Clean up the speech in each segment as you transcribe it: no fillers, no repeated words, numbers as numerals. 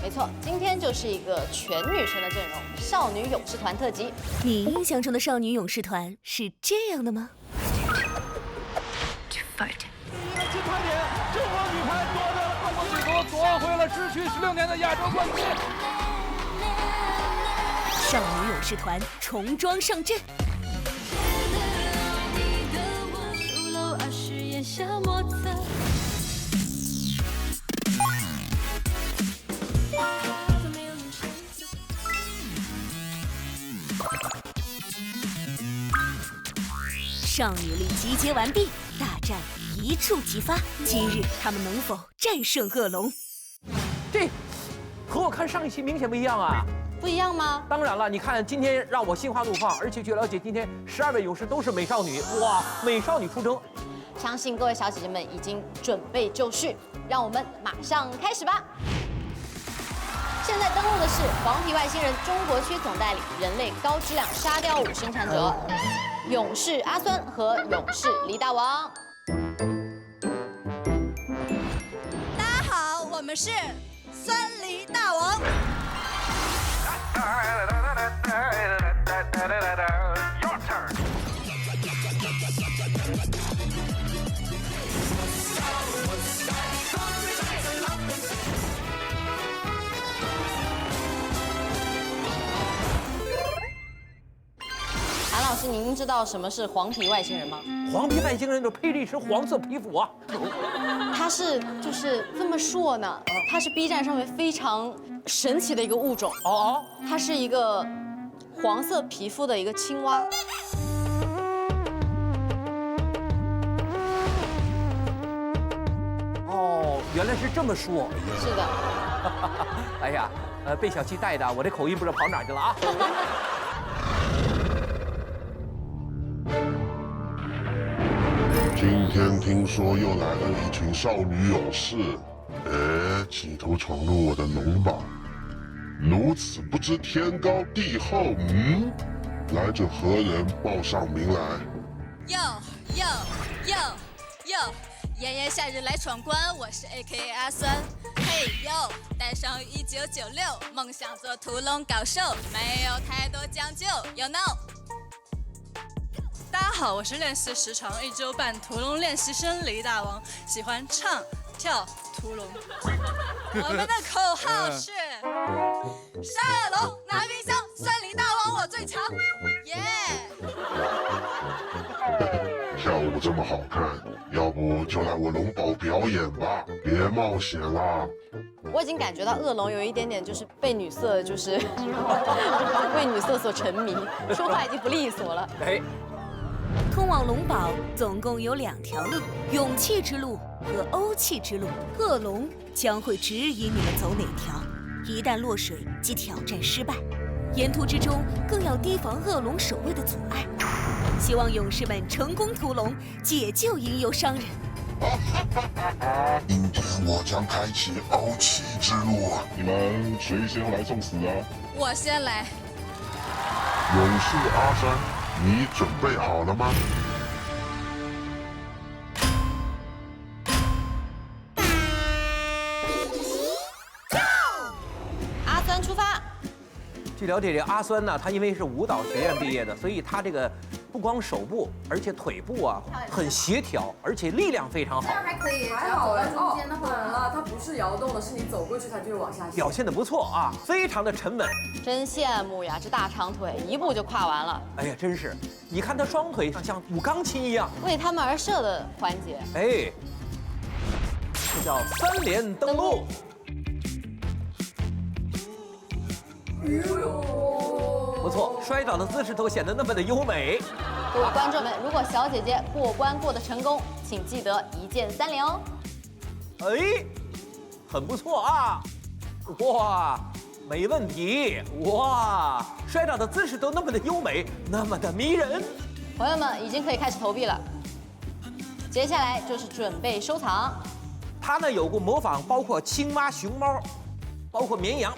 没错，今天就是一个全女生的阵容，少女勇士团特辑。你印象中的少女勇士团是这样的吗？金牌点，中国女排夺得了中国女足夺回了失去16年的亚洲冠军。少女勇士团重装上阵。少女力集结完毕，大战一触即发。今日他们能否战胜恶龙？这和我看上一期明显不一样啊！不一样吗？当然了，你看今天让我心花怒放，而且据了解，今天12位勇士都是美少女，哇，美少女出征。相信各位小姐姐们已经准备就绪，让我们马上开始吧。现在登陆的是黄皮外星人中国区总代理人类高质量沙雕舞生产者。勇士阿酸和勇士李大王，大家好，我们是酸梨大王。Your turn。韩老师，您知道什么是黄皮外星人吗？黄皮外星人的佩丽是黄色皮肤啊。它是就是这么说呢，它是 B 站上面非常神奇的一个物种。哦，它是一个黄色皮肤的一个青蛙。哦，原来是这么说。是的。哎呀，被小七带的，我这口音不知道跑哪去了啊。今天听说又来了一群少女勇士，企图闯入我的龙堡，如此不知天高地厚，来者何人？报上名来。哟哟哟哟，炎炎夏日来闯关，我是 AKA 阿酸。嘿哟，带上1996，梦想做屠龙搞秀，没有太多讲究 ，You know。大家好，我是练习时长1周半屠龙练习生李大王，喜欢唱跳屠龙。我们的口号是：杀了龙，拿冰箱，酸梨大王我最强，耶！跳舞这么好看，要不就来我龙堡表演吧，别冒险啦！我已经感觉到恶龙有一点点就是被女色就是为女色所沉迷，说话已经不利索了。哎。通往龙堡总共有2条路：勇气之路和欧气之路。恶龙将会指引你们走哪条，一旦落水即挑战失败。沿途之中更要提防恶龙守卫的阻碍。希望勇士们成功屠龙，解救吟游商人。今天我将开启欧气之路，你们谁先来送死啊？我先来。勇士阿三，你准备好了吗？阿酸出发。据了解，这阿酸呢，他因为是舞蹈学院毕业的，所以他这个不光手部，而且腿部啊很协调，而且力量非常好。还可以，还好了，中间的话，当然了，它不是摇动的，是你走过去它就会往下陷。表现得不错啊，非常的沉稳。真羡慕呀，这大长腿一步就跨完了。哎呀，真是，你看他双腿像舞钢琴一样，为他们而设的环节。哎，这叫3连登陆。不错，摔倒的姿势都显得那么的优美。各位观众们，如果小姐姐过关过得成功，请记得1键3连哦。哎，很不错啊！哇，没问题！哇，摔倒的姿势都那么的优美，那么的迷人。朋友们已经可以开始投币了，接下来就是准备收藏。他呢有过模仿包括青蛙、熊猫，包括绵羊、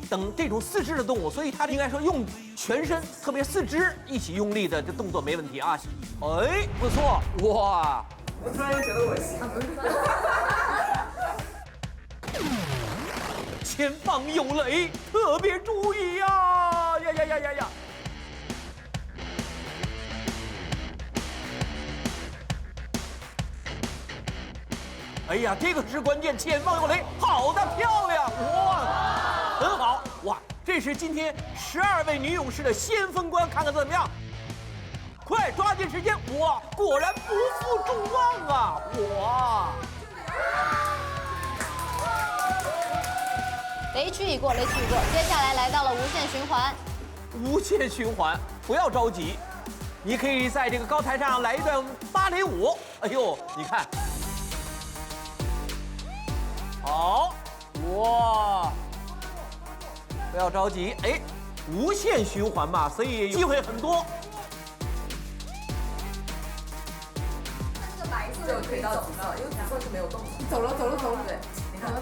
等这种4肢的动物，所以他应该说用全身，特别4肢一起用力的这动作没问题啊。哎，不错，哇！我突然又觉得恶心。前方有雷，特别注意呀！呀！哎呀，这个是关键，前方有雷，好的，漂亮，哇，很好，哇，这是今天12位女勇士的先锋关，看看怎么样？快抓紧时间，哇，果然不负众望啊，哇！雷区已过，接下来来到了无限循环。无限循环，不要着急，你可以在这个高台上来一段芭蕾舞。哎呦，你看，好，哇，不要着急，哎，无限循环嘛，所以机会很多。这个白色就可以到紫色，因为紫色是没有动的。走了，对，你看。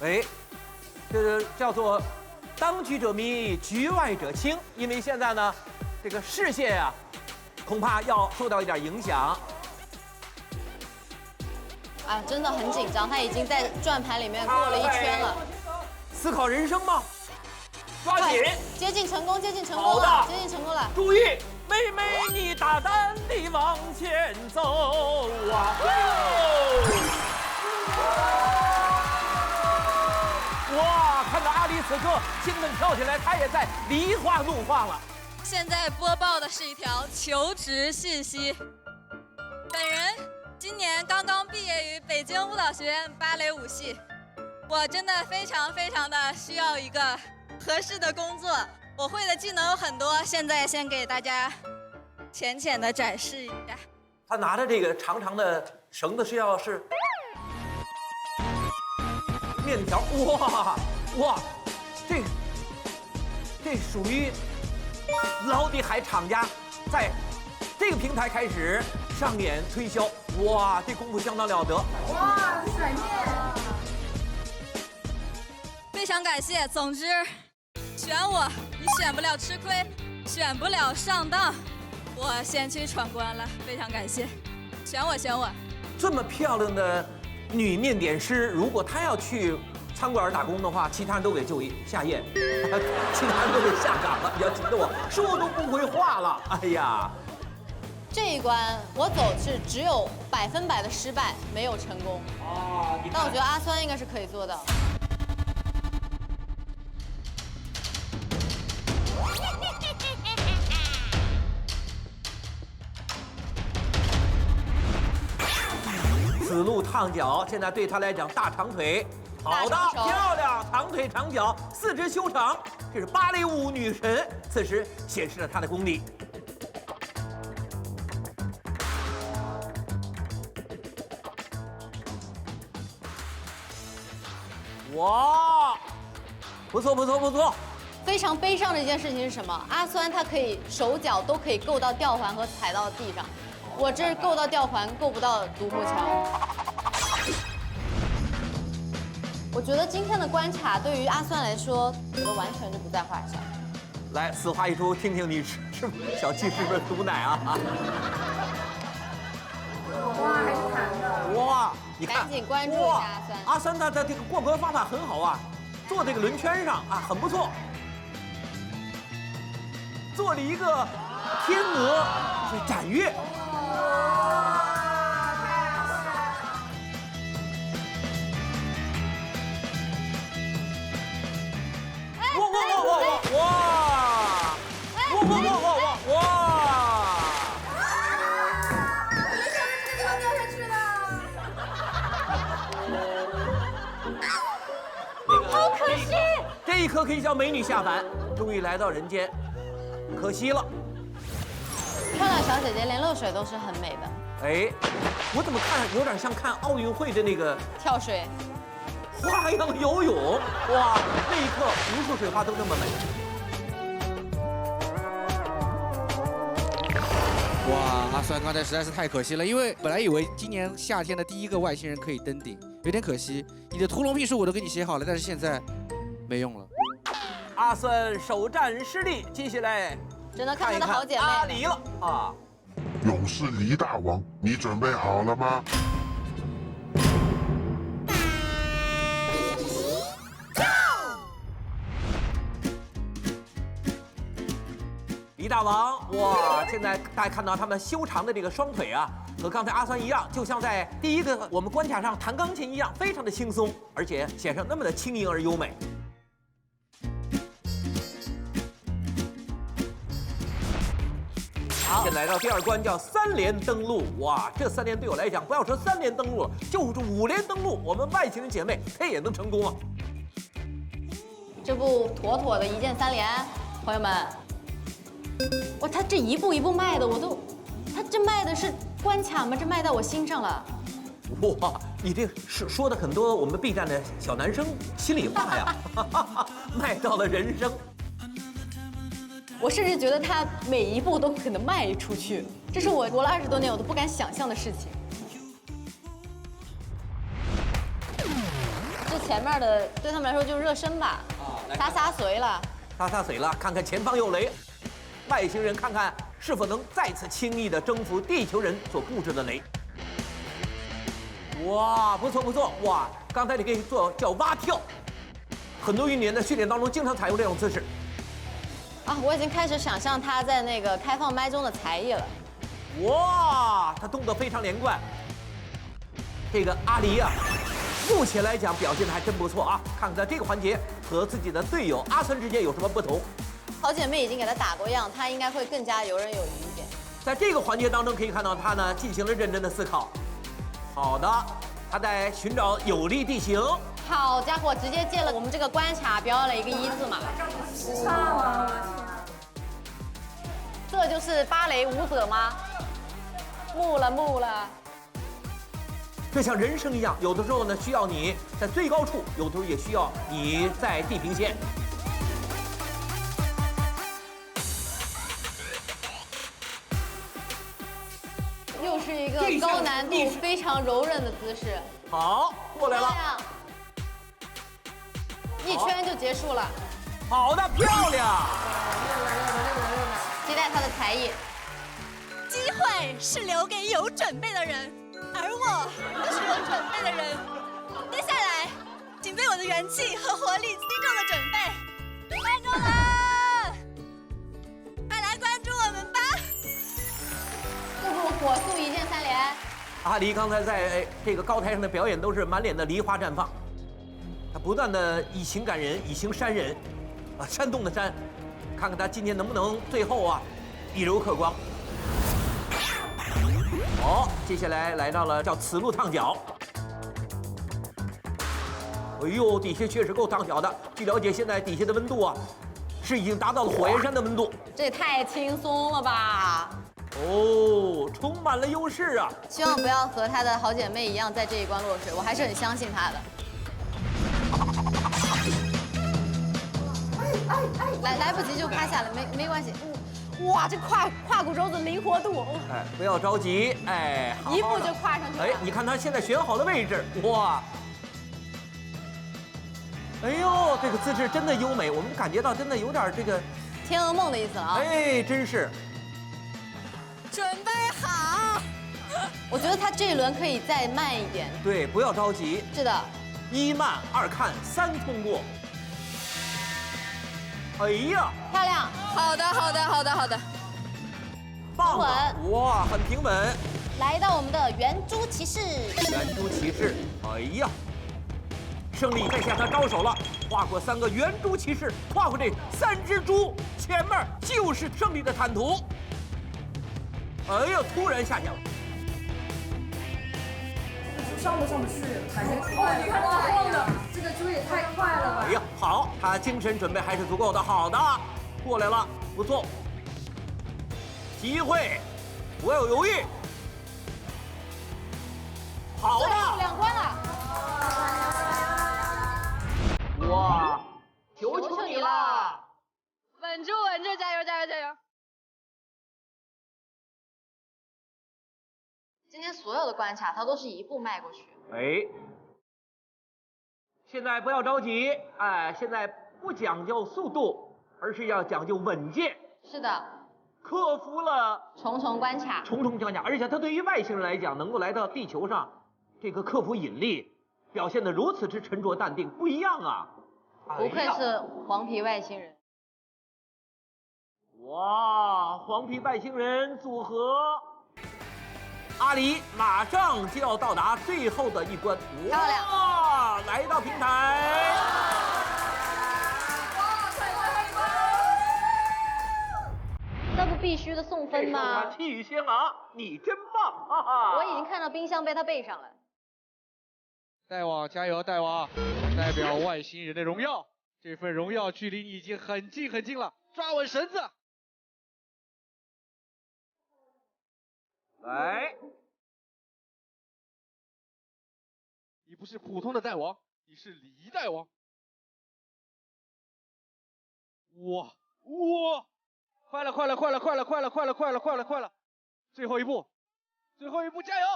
哎，这个叫做当局者迷，局外者清。因为现在呢，这个视线啊，恐怕要受到一点影响。啊，真的很紧张，他已经在转盘里面过了一圈了。思考人生吗？抓紧，接近成功了，接近成功了。注意，妹妹你大胆地往前走啊！哇，看到阿狸此刻兴奋跳起来，她也在梨花怒放了。现在播报的是一条求职信息。本人今年刚刚毕业于北京舞蹈学院芭蕾舞系，我真的非常的需要一个合适的工作。我会的技能有很多，现在先给大家浅的展示一下。他拿着这个长长的绳子是面条，哇，这属于老底海厂家在这个平台开始上演推销，哇，这功夫相当了得。哇，甩面！非常感谢，总之选我，你选不了吃亏，选不了上当，我先去闯关了，非常感谢，选我。这么漂亮的女面点师，如果她要去餐馆打工的话，其他人都给下咽，其他人都给下岗了。你要急得我说都不会话了。哎呀，这一关我走是只有100%的失败，没有成功。但我觉得阿酸应该是可以做到。此路烫脚，现在对他来讲大长腿，好的，漂亮，长腿长脚，四肢修长，这是芭蕾舞女神，此时显示了她的功力。哇，不错。非常悲伤的一件事情是什么？阿酸他可以手脚都可以够到吊环和踩到地上，我这够到吊环，够不到独木桥。我觉得今天的关卡对于阿酸来说，完全就不在话下。来，此话一出，听听你是小七是不是毒奶啊？哇，还是弹的。哇，你看，赶紧关注一下阿酸。阿酸他的这个过关方法很好啊，坐这个轮圈上啊，很不错。做了一个天鹅是展跃。好可惜，这一刻可以叫美女下凡，终于来到人间，可惜了。漂亮小姐姐连漏水都是很美的。哎，我怎么看有点像看奥运会的那个跳水、花样游泳，哇，那一刻无数水花都那么美。哇，阿酸刚才实在是太可惜了，因为本来以为今年夏天的第一个外星人可以登顶，有点可惜。你的屠龙秘术我都给你写好了，但是现在没用了。阿酸首战失利，接下来只能看她的好姐妹阿狸了啊！勇士黎大王，你准备好了吗？黎大王，哇！现在大家看到他们修长的这个双腿啊，和刚才阿酸一样，就像在第一个我们关卡上弹钢琴一样，非常的轻松，而且显得那么的轻盈而优美。好，现在来到第二关，叫3连登陆。哇，这3连对我来讲，不要说3连登陆了，就是5连登陆，我们外星人姐妹她也能成功啊！这不妥妥的一键3连，朋友们。哇，他这一步一步迈的，他这迈的是关卡吗？这迈到我心上了。哇，你这说的很多我们 B 站的小男生心里话呀，迈到了人生。我甚至觉得他每一步都可能迈出去，这是我活了20多年我都不敢想象的事情。这前面的对他们来说就是热身吧，撒水了，撒水了，看看前方有雷。外星人看看是否能再次轻易地征服地球人所布置的雷。哇，不错不错！哇，刚才你可以做叫蛙跳，很多运动员在训练当中经常采用这种姿势。啊，我已经开始想象他在那个开放麦中的才艺了。哇，他动作非常连贯。这个阿狸啊，目前来讲表现的还真不错啊！看看这个环节和自己的队友阿酸之间有什么不同。好姐妹已经给他打过样，他应该会更加游刃有余一点。在这个环节当中，可以看到他呢进行了认真的思考。好的，他在寻找有利地形。好家伙，直接借了我们这个关卡表演了一个1字嘛。差吗？这就是芭蕾舞者吗？木了。就像人生一样，有的时候呢需要你在最高处，有的时候也需要你在地平线。又是一个高难度、非常柔韧的姿势。好，过来了，一圈就结束了。好的，漂亮！期待他的才艺。机会是留给有准备的人，而我就是有准备的人。接下来，请对我的元气和活力击中了准备。观众们，快来关注我们吧！这不火速一键3连。阿狸刚才在这个高台上的表演都是满脸的梨花绽放，他不断的以形感人，以形煽人，啊，煽动的煽，看看他今天能不能最后啊以柔克刚。好，接下来来到了叫此路烫脚。哎呦，底下确实够烫脚的。据了解，现在底下的温度啊，是已经达到了火焰山的温度。这也太轻松了吧！哦，充满了优势啊！希望不要和她的好姐妹一样在这一关落水，我还是很相信她的。来不及就趴下了，没关系。哇，这胯骨轴子灵活度！哎，不要着急，哎，好好一步就跨上去了。哎，你看他现在选好了位置，哇！哎呦，这个姿势真的优美，我们感觉到真的有点这个天鹅梦的意思了啊！哎，真是。准备好！我觉得他这一轮可以再慢一点。对，不要着急。是的。1慢2看3通过。哎呀，漂亮！好的，棒！哇，很平稳。来到我们的圆珠骑士。圆珠骑士，哎呀，胜利在向他招手了。跨过3个圆珠骑士，跨过这3只猪，前面就是胜利的坦途。哎呀，突然下去了。上不去，感觉快！你看这晃的，这个猪也太快了吧！哎呀，好，他精神准备还是足够的。好的，过来了，不错。机会，不要犹豫。好的，2关了。哇，求求你了！稳住，加油！今天所有的关卡，他都是一步迈过去。哎，现在不要着急，哎，现在不讲究速度，而是要讲究稳健。是的，克服了重重关卡，而且他对于外星人来讲，能够来到地球上，这个克服引力，表现得如此之沉着淡定，不一样啊！不愧是黄皮外星人。哇，黄皮外星人组合，阿狸马上就要到达最后的一关，漂亮！哇，来到平台。那不必须的送分吗？气宇轩昂，你真棒！哈哈！我已经看到冰箱被他背上了。大王加油，大王！代表外星人的荣耀，这份荣耀距离你已经很近很近了，抓稳绳子！来，你不是普通的大王，你是李大王！哇！快了！最后一步，加油！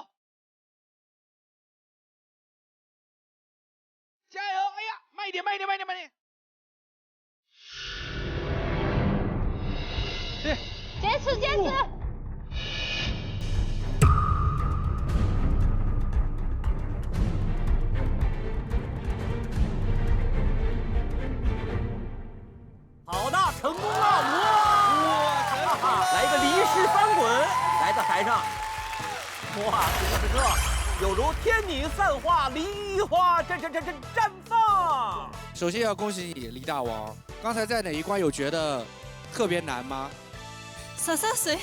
加油！哎呀，慢一点！对，坚持！好的，成功了！哇，来一个离世翻滚，来到台上，哇，此刻有如天女散花，梨花绽放。首先要恭喜你，李大王。刚才在哪一关有觉得特别难吗？洒水。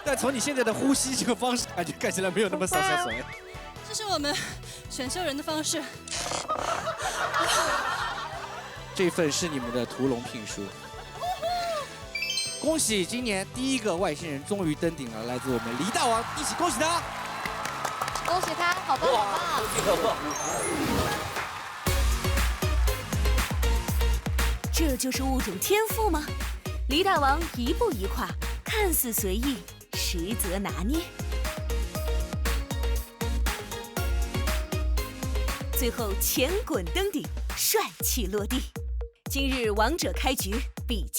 但从你现在的呼吸这个方式，感觉看起来没有那么洒水。这是我们选秀人的方式。这份是你们的屠龙聘书。恭喜今年第一个外星人终于登顶了，来自我们李大王，一起恭喜他！恭喜他，好棒！恭喜可贺！这就是物种天赋吗？李大王一步一跨，看似随意，实则拿捏。最后前滚登顶，帅气落地。今日王者开局，比